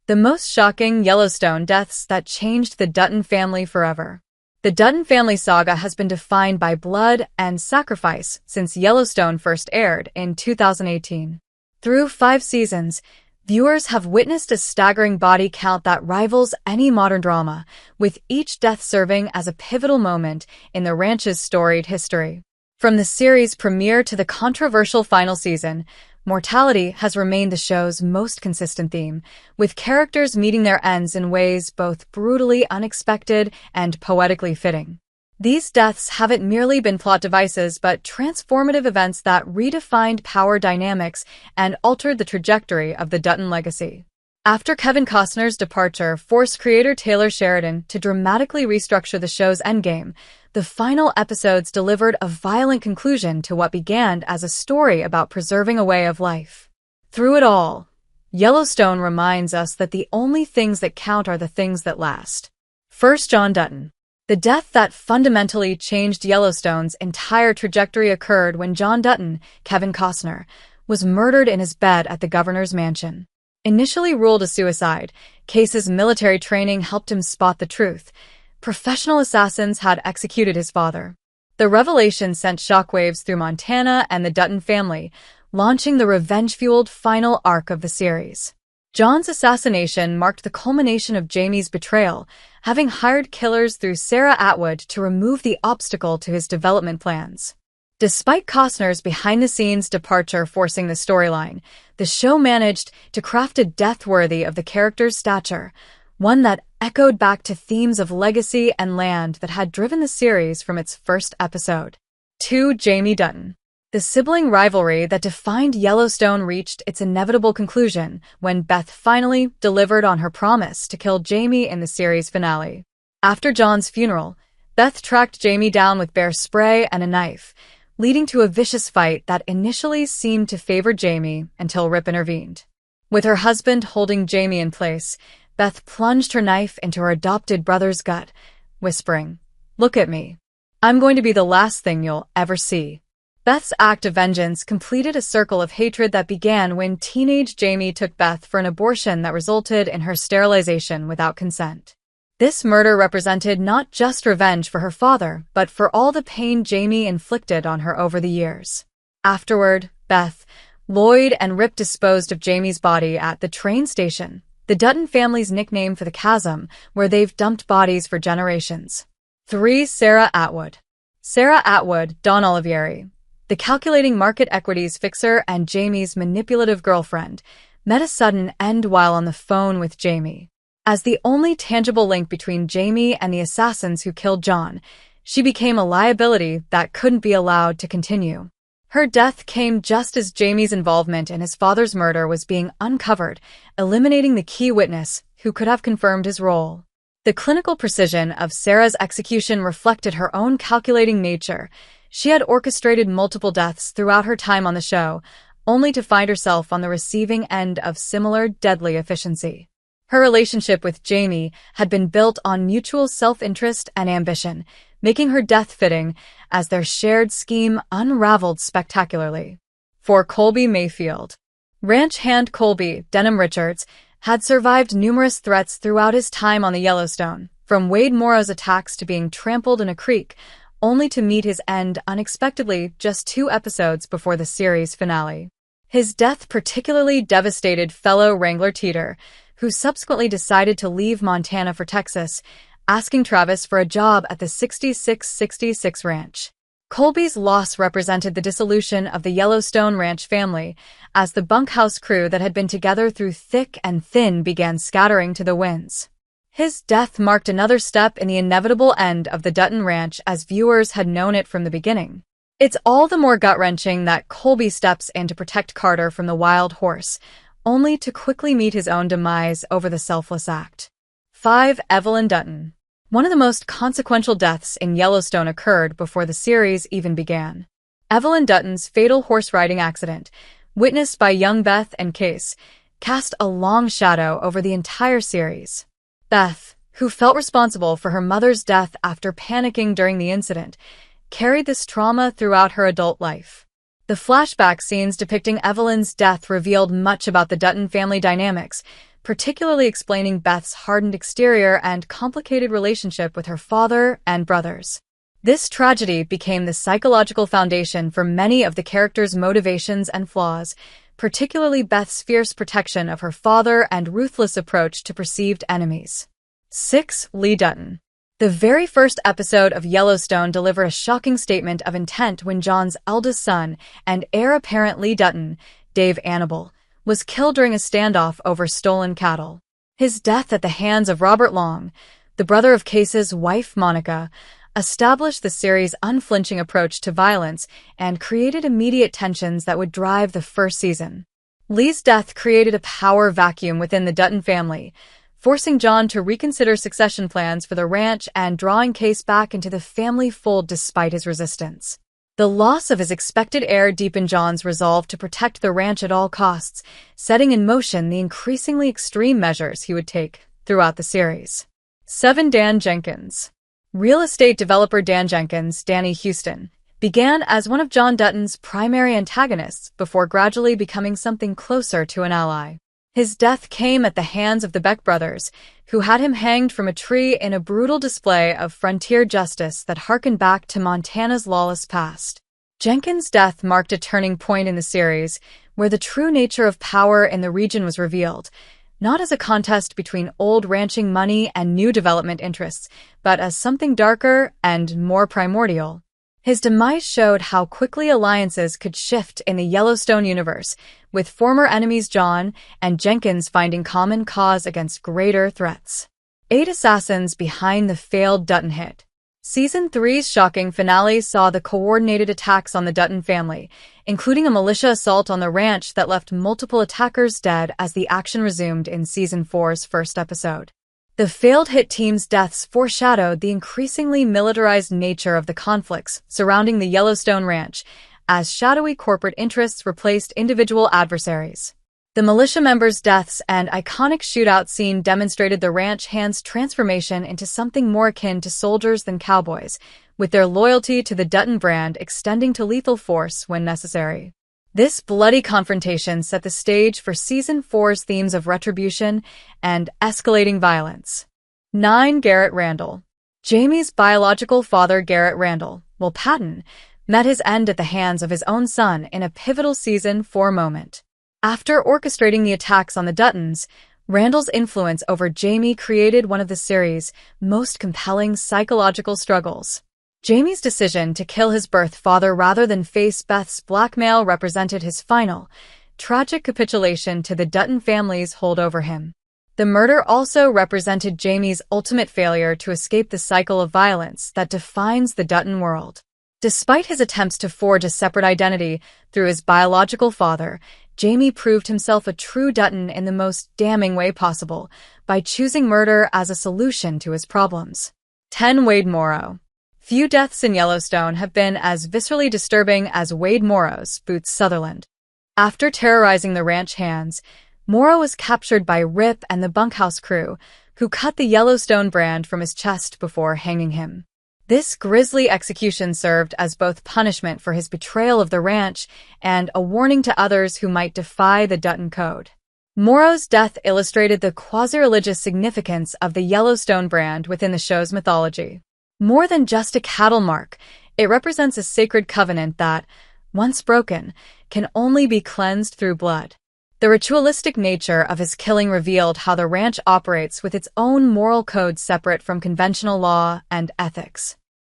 The most shocking Yellowstone deaths that changed the Dutton family forever. The Dutton family saga has been defined by blood and sacrifice since Yellowstone first aired in 2018. Through 5 seasons, viewers have witnessed a staggering body count that rivals any modern drama, with each death serving as a pivotal moment in the ranch's storied history. From the series premiere to the controversial final season, mortality has remained the show's most consistent theme, with characters meeting their ends in ways both brutally unexpected and poetically fitting. These deaths haven't merely been plot devices but transformative events that redefined power dynamics and altered the trajectory of the Dutton legacy. After Kevin Costner's departure forced creator Taylor Sheridan to dramatically restructure the show's endgame, the final episodes delivered a violent conclusion to what began as a story about preserving a way of life. Through it all, Yellowstone reminds us that the only things that count are the things that last. First, John Dutton. The death that fundamentally changed Yellowstone's entire trajectory occurred when John Dutton, Kevin Costner, was murdered in his bed at the governor's mansion. Initially ruled a suicide, Kayce's military training helped him spot the truth. Professional assassins had executed his father. The revelation sent shockwaves through Montana and the Dutton family, launching the revenge-fueled final arc of the series. John's assassination marked the culmination of Jamie's betrayal, having hired killers through Sarah Atwood to remove the obstacle to his development plans. Despite Costner's behind-the-scenes departure forcing the storyline, the show managed to craft a death worthy of the character's stature, one that echoed back to themes of legacy and land that had driven the series from its first episode. 2. Jamie Dutton. The sibling rivalry that defined Yellowstone reached its inevitable conclusion when Beth finally delivered on her promise to kill Jamie in the series finale. After John's funeral, Beth tracked Jamie down with bear spray and a knife, leading to a vicious fight that initially seemed to favor Jamie until Rip intervened. With her husband holding Jamie in place, Beth plunged her knife into her adopted brother's gut, whispering, "Look at me. I'm going to be the last thing you'll ever see." Beth's act of vengeance completed a circle of hatred that began when teenage Jamie took Beth for an abortion that resulted in her sterilization without consent. This murder represented not just revenge for her father, but for all the pain Jamie inflicted on her over the years. Afterward, Beth, Lloyd, and Rip disposed of Jamie's body at the train station, the Dutton family's nickname for the chasm, where they've dumped bodies for generations. 3. Sarah Atwood. Sarah Atwood, Don Olivieri, the calculating Market Equities fixer and Jamie's manipulative girlfriend, met a sudden end while on the phone with Jamie. As the only tangible link between Jamie and the assassins who killed John, she became a liability that couldn't be allowed to continue. Her death came just as Jamie's involvement in his father's murder was being uncovered, eliminating the key witness who could have confirmed his role. The clinical precision of Sarah's execution reflected her own calculating nature. She had orchestrated multiple deaths throughout her time on the show, only to find herself on the receiving end of similar deadly efficiency. Her relationship with Jamie had been built on mutual self-interest and ambition, making her death fitting as their shared scheme unraveled spectacularly. For Colby Mayfield. Ranch hand Colby Denham Richards had survived numerous threats throughout his time on the Yellowstone, from Wade Morrow's attacks to being trampled in a creek, only to meet his end unexpectedly just 2 episodes before the series finale. His death particularly devastated fellow wrangler Teeter, who subsequently decided to leave Montana for Texas, asking Travis for a job at the 6666 Ranch. Colby's loss represented the dissolution of the Yellowstone Ranch family, as the bunkhouse crew that had been together through thick and thin began scattering to the winds. His death marked another step in the inevitable end of the Dutton Ranch as viewers had known it from the beginning. It's all the more gut-wrenching that Colby steps in to protect Carter from the wild horse, only to quickly meet his own demise over the selfless act. 5. Evelyn Dutton. One of the most consequential deaths in Yellowstone occurred before the series even began. Evelyn Dutton's fatal horse riding accident, witnessed by young Beth and Kayce, cast a long shadow over the entire series. Beth, who felt responsible for her mother's death after panicking during the incident, carried this trauma throughout her adult life. The flashback scenes depicting Evelyn's death revealed much about the Dutton family dynamics, particularly explaining Beth's hardened exterior and complicated relationship with her father and brothers. This tragedy became the psychological foundation for many of the characters' motivations and flaws, particularly Beth's fierce protection of her father and ruthless approach to perceived enemies. 6. Lee Dutton. The very first episode of Yellowstone delivered a shocking statement of intent when John's eldest son and heir apparent Lee Dutton, Dave Annable, was killed during a standoff over stolen cattle. His death at the hands of Robert Long, the brother of Kayce's wife Monica, established the series' unflinching approach to violence and created immediate tensions that would drive the first season. Lee's death created a power vacuum within the Dutton family, forcing John to reconsider succession plans for the ranch and drawing Kayce back into the family fold despite his resistance. The loss of his expected heir deepened John's resolve to protect the ranch at all costs, setting in motion the increasingly extreme measures he would take throughout the series. 7. Dan Jenkins. Real estate developer Dan Jenkins, Danny Houston, began as one of John Dutton's primary antagonists before gradually becoming something closer to an ally. His death came at the hands of the Beck brothers, who had him hanged from a tree in a brutal display of frontier justice that harkened back to Montana's lawless past. Jenkins' death marked a turning point in the series, where the true nature of power in the region was revealed, not as a contest between old ranching money and new development interests, but as something darker and more primordial. His demise showed how quickly alliances could shift in the Yellowstone universe, with former enemies John and Jenkins finding common cause against greater threats. 8. Assassins behind the failed Dutton hit. Season 3's shocking finale saw the coordinated attacks on the Dutton family, including a militia assault on the ranch that left multiple attackers dead as the action resumed in Season 4's first episode. The failed hit team's deaths foreshadowed the increasingly militarized nature of the conflicts surrounding the Yellowstone ranch, as shadowy corporate interests replaced individual adversaries. The militia members' deaths and iconic shootout scene demonstrated the ranch hands' transformation into something more akin to soldiers than cowboys, with their loyalty to the Dutton brand extending to lethal force when necessary. This bloody confrontation set the stage for Season 4's themes of retribution and escalating violence. 9. Garrett Randall. Jamie's biological father, Garrett Randall, Will Patton, met his end at the hands of his own son in a pivotal Season 4 moment. After orchestrating the attacks on the Duttons, Randall's influence over Jamie created one of the series' most compelling psychological struggles. Jamie's decision to kill his birth father rather than face Beth's blackmail represented his final, tragic capitulation to the Dutton family's hold over him. The murder also represented Jamie's ultimate failure to escape the cycle of violence that defines the Dutton world. Despite his attempts to forge a separate identity through his biological father, Jamie proved himself a true Dutton in the most damning way possible by choosing murder as a solution to his problems. 10. Wade Morrow. Few deaths in Yellowstone have been as viscerally disturbing as Wade Morrow's, Boots Sutherland. After terrorizing the ranch hands, Morrow was captured by Rip and the bunkhouse crew, who cut the Yellowstone brand from his chest before hanging him. This grisly execution served as both punishment for his betrayal of the ranch and a warning to others who might defy the Dutton code. Morrow's death illustrated the quasi-religious significance of the Yellowstone brand within the show's mythology. More than just a cattle mark, it represents a sacred covenant that, once broken, can only be cleansed through blood. The ritualistic nature of his killing revealed how the ranch operates with its own moral code separate from conventional law and ethics.